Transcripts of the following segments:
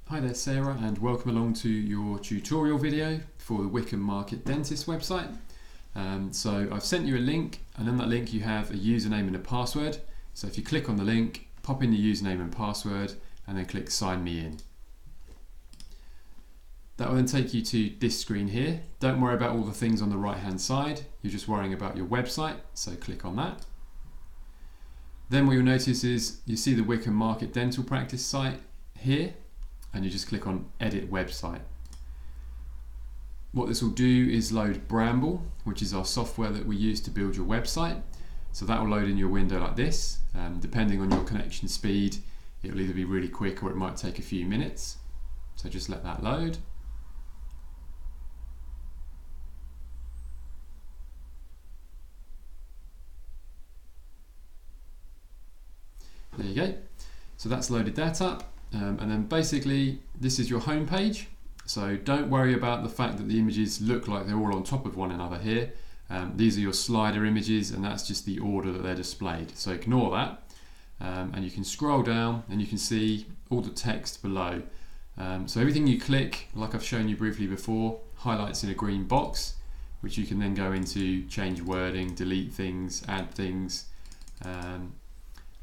Hi there Sarah, and welcome along to your tutorial video for the Wickham Dentist website. So I've sent you a link, and on that link you have a username and a password. So if you click on the link, pop in the username and password and then click sign me in. That will then take you to this screen here. Don't worry about all the things on the right hand side, you're just worrying about your website, so click on that. Then what you'll notice is you see the Wickham Dental Practice site here, and you just click on edit website. What this will do is load Bramble, which is our software that we use to build your website. So that will load in your window like this. Depending on your connection speed, it will either be really quick or it might take a few minutes. So just let that load. There you go. So that's loaded that up. And then basically this is your home page, so don't worry about the fact that the images look like they're all on top of one another here. These are your slider images, and that's just the order that they're displayed, so ignore that. And you can scroll down and you can see all the text below. So everything you click, like I've shown you briefly before, highlights in a green box, which you can then go into, change wording, delete things, add things,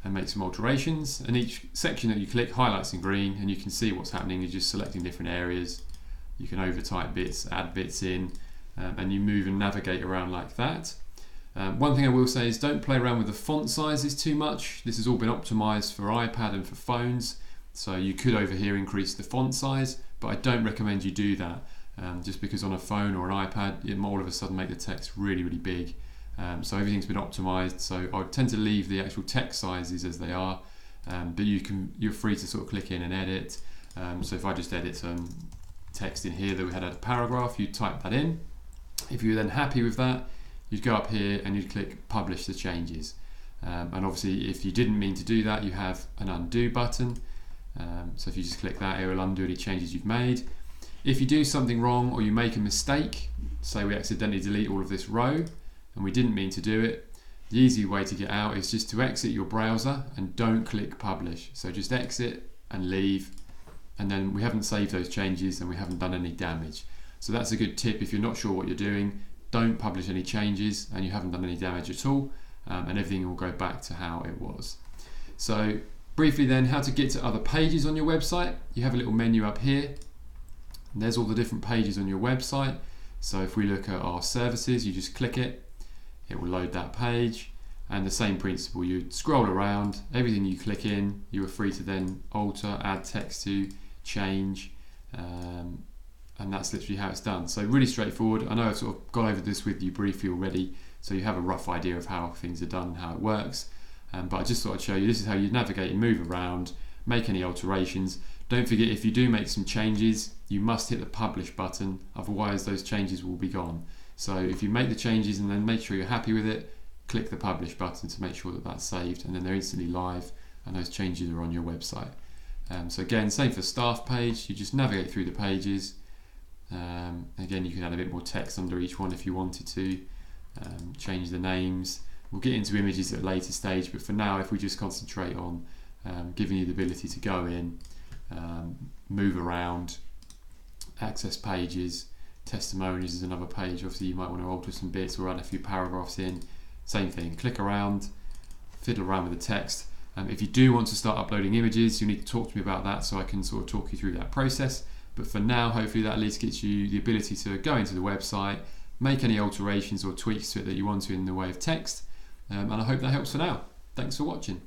and make some alterations. And each section that you click highlights in green, and you can see what's happening. You're just selecting different areas. You can overtype bits, add bits in, and you move and navigate around like that. One thing I will say is don't play around with the font sizes too much. This has all been optimized for iPad and for phones, so you could over here increase the font size, but I don't recommend you do that, just because on a phone or an iPad it might all of a sudden make the text really big. So everything's been optimized, so I tend to leave the actual text sizes as they are, but you're free to sort of click in and edit. So if I just edit some text in here that we had a paragraph, you type that in. If you're then happy with that, you'd go up here and you'd click publish the changes. And obviously if you didn't mean to do that, you have an undo button. So if you just click that, it will undo any changes you've made. If you do something wrong or you make a mistake, say we accidentally delete all of this row, and we didn't mean to do it, the easy way to get out is just to exit your browser and don't click publish. So just exit and leave, and then we haven't saved those changes and we haven't done any damage. So that's a good tip if you're not sure what you're doing. Don't publish any changes and you haven't done any damage at all, and everything will go back to how it was. So briefly then, how to get to other pages on your website. You have a little menu up here, and there's all the different pages on your website. So if we look at our services, you just click it, it will load that page, and the same principle, you'd scroll around, everything you click in you are free to then alter, add text to, change, and that's literally how it's done. So really straightforward. I know I've sort of gone over this with you briefly already, so you have a rough idea of how things are done and how it works, but I just thought I'd show you this is how you navigate and move around, make any alterations. Don't forget, if you do make some changes, you must hit the publish button, otherwise those changes will be gone. So if you make the changes and then make sure you're happy with it, click the publish button to make sure that that's saved, and then they're instantly live and those changes are on your website. So again, same for staff page, you just navigate through the pages. Again, you can add a bit more text under each one if you wanted to, change the names. We'll get into images at a later stage, but for now if we just concentrate on giving you the ability to go in, move around, access pages. Testimonials is another page. Obviously you might want to alter some bits or add a few paragraphs in. Same thing, click around, fiddle around with the text. If you do want to start uploading images, you need to talk to me about that so I can sort of talk you through that process. But for now, hopefully that at least gets you the ability to go into the website, make any alterations or tweaks to it that you want to in the way of text, and I hope that helps for now. Thanks for watching.